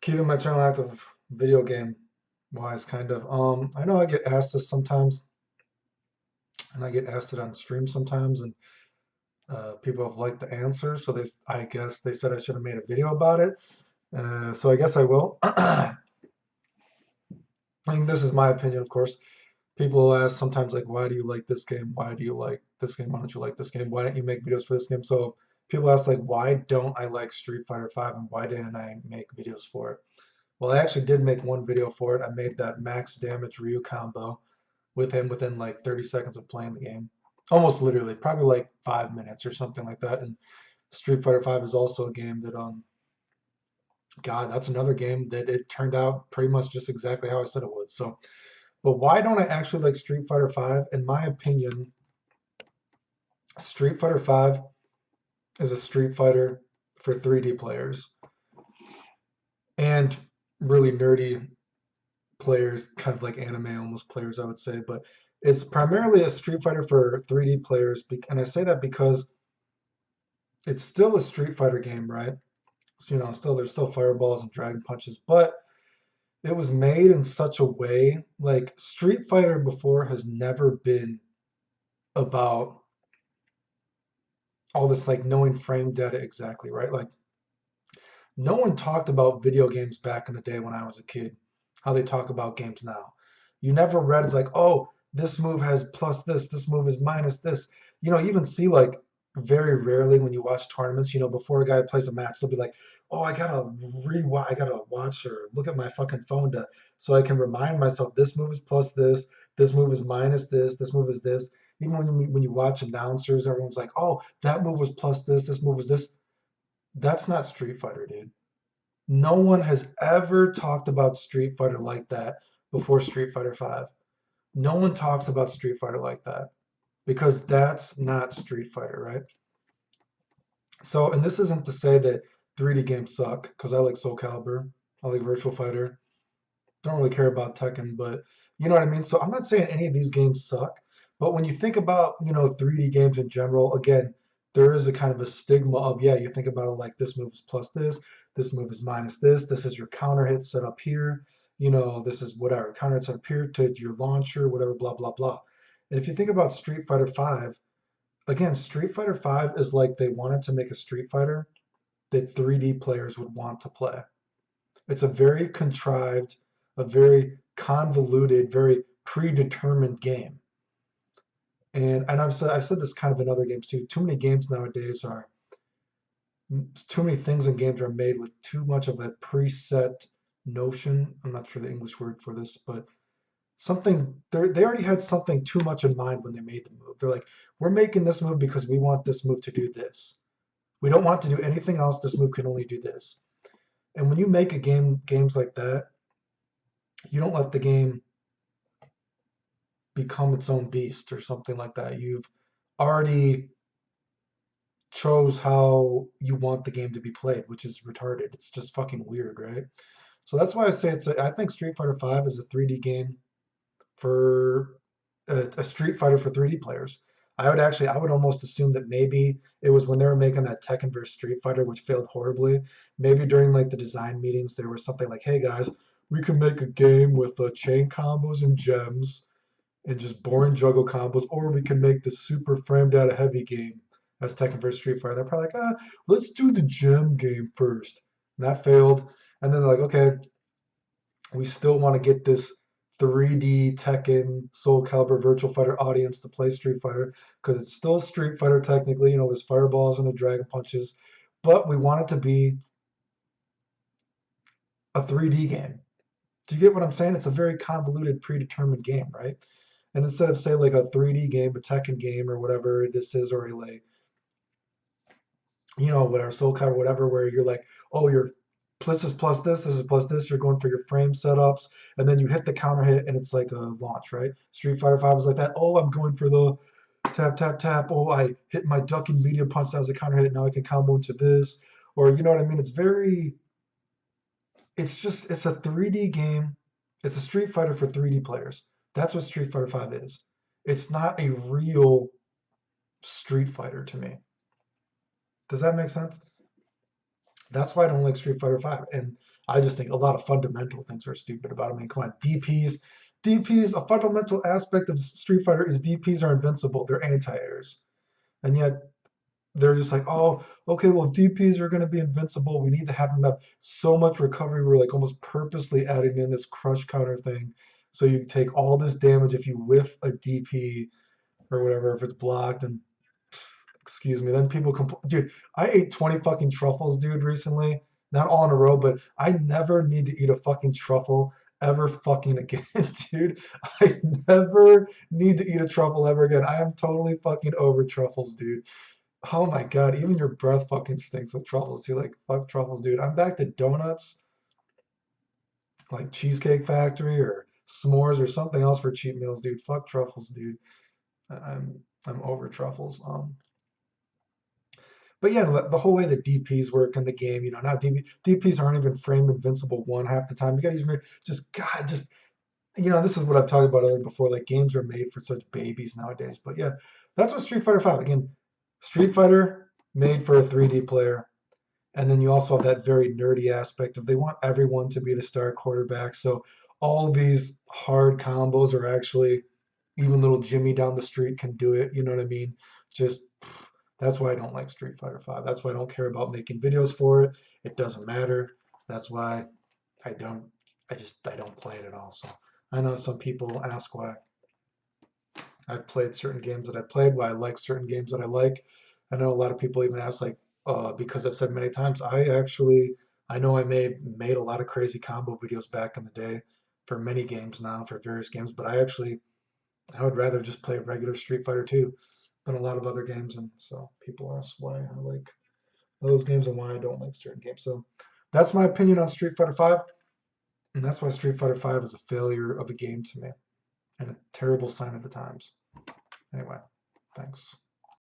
Keeping my channel active, video game wise, kind of. I know I get asked this sometimes, and I get asked it on stream sometimes, and people have liked the answer. So I guess they said I should have made a video about it. So I guess I will. I mean, this is my opinion, of course. People ask sometimes like, why do you like this game? Why do you like this game? Why don't you like this game? Why don't you make videos for this game? So people ask like, why don't I like Street Fighter 5 and why didn't I make videos for it? Well, I actually did make one video for it. I made that max damage Ryu combo with him within like 30 seconds of playing the game. Almost literally, probably like 5 minutes or something like that. And Street Fighter 5 is also a game that God, that's another game that it turned out pretty much just exactly how I said it would. So, but why don't I actually like Street Fighter 5? In my opinion, Street Fighter 5 is a Street Fighter for 3D players and really nerdy players, kind of like anime almost players, I would say, but it's primarily a Street Fighter for 3D players, and I say that because it's still a Street Fighter game, right? So, still there's still fireballs and dragon punches, but it was made in such a way like Street Fighter before has never been about all this like knowing frame data exactly, right? Like no one talked about video games back in the day when I was a kid, how they talk about games now. You never read it's like, oh, this move has plus this move is minus this. You even see like very rarely when you watch tournaments, before a guy plays a match, they'll be like, oh, I gotta watch or look at my fucking phone so I can remind myself this move is plus this move is minus this move is this. Even when you watch announcers, everyone's like, oh, that move was plus this move was this. That's not Street Fighter, dude. No one has ever talked about Street Fighter like that before Street Fighter 5. No one talks about Street Fighter like that because that's not Street Fighter, right? So, and this isn't to say that 3D games suck because I like Soul Calibur, I like Virtual Fighter. Don't really care about Tekken, but you know what I mean? So I'm not saying any of these games suck, but when you think about, 3D games in general, again, there is a kind of a stigma of, yeah, you think about it like this move is plus this move is minus this is your counter hit set up here, this is whatever, counter hit set up here to your launcher, whatever, blah, blah, blah. And if you think about Street Fighter 5, again, Street Fighter 5 is like they wanted to make a Street Fighter that 3D players would want to play. It's a very contrived, a very convoluted, very predetermined game. And I've said this kind of in other games too. Too many games nowadays are too many things in games are made with too much of a preset notion. I'm not sure the English word for this, but they already had something too much in mind when they made the move. They're like, we're making this move because we want this move to do this. We don't want to do anything else. This move can only do this. And when you make games like that, you don't let the game become its own beast or something like that. You've already chose how you want the game to be played, which is retarded. It's just fucking weird, right? So that's why I say I think Street Fighter 5 is a 3D game for a Street Fighter for 3D players. I would almost assume that maybe it was when they were making that Tekken vs Street Fighter, which failed horribly. Maybe during like the design meetings, there was something like, "Hey guys, we can make a game with chain combos and gems and just boring juggle combos, or we can make the super framed out heavy game as Tekken vs Street Fighter." They're probably like, let's do the gem game first. And that failed. And then they're like, okay, we still want to get this 3D Tekken Soul Calibur Virtual Fighter audience to play Street Fighter because it's still Street Fighter technically. There's fireballs and the dragon punches, but we want it to be a 3D game. Do you get what I'm saying? It's a very convoluted, predetermined game, right? And instead of say like a 3D game, a Tekken game, or whatever this is, or a like, whatever Soul Calibur, whatever, where you're like, oh, you're this is plus this is plus this. You're going for your frame setups, and then you hit the counter hit, and it's like a launch, right? Street Fighter 5 is like that. Oh, I'm going for the tap tap tap. Oh, I hit my ducking medium punch. That was a counter hit. Now I can combo into this, or you know what I mean? It's a 3D game. It's a Street Fighter for 3D players. That's what Street Fighter 5 is. It's not a real Street Fighter to me. Does that make sense? That's why I don't like Street Fighter 5. And I just think a lot of fundamental things are stupid about it. I mean, come on, DPs, a fundamental aspect of Street Fighter is DPs are invincible. They're anti-airs. And yet they're just like, oh, okay, well, if DPs are going to be invincible, we need to have them have so much recovery. We're like almost purposely adding in this crush counter thing. So you take all this damage if you whiff a DP or whatever, if it's blocked. And excuse me, then people complain. Dude, I ate 20 fucking truffles, dude, recently. Not all in a row, but I never need to eat a fucking truffle ever fucking again, dude. I never need to eat a truffle ever again. I am totally fucking over truffles, dude. Oh my God, even your breath fucking stinks with truffles too. Like, fuck truffles, dude. I'm back to donuts, like Cheesecake Factory or s'mores or something else for cheap meals, dude. Fuck truffles, dude. I'm over truffles. But yeah, the whole way the DPs work in the game, now DPs aren't even frame invincible one half the time. You gotta use just God, just this is what I've talked about earlier before. Like games are made for such babies nowadays. But yeah, that's what Street Fighter 5. Again, Street Fighter made for a 3D player. And then you also have that very nerdy aspect of they want everyone to be the star quarterback. So all these hard combos are actually even little Jimmy down the street can do it. You know what I mean? Just that's why I don't like Street Fighter 5. That's why I don't care about making videos for it. It doesn't matter. That's why I don't I don't play it at all. So I know some people ask why I've played certain games that I played, why I like certain games that I like. I know a lot of people even ask like because I've said many times, I know I made a lot of crazy combo videos back in the day for many games now, for various games, but I would rather just play regular Street Fighter 2 than a lot of other games. And so people ask why I like those games and why I don't like certain games. So that's my opinion on Street Fighter 5. And that's why Street Fighter 5 is a failure of a game to me and a terrible sign of the times. Anyway, thanks.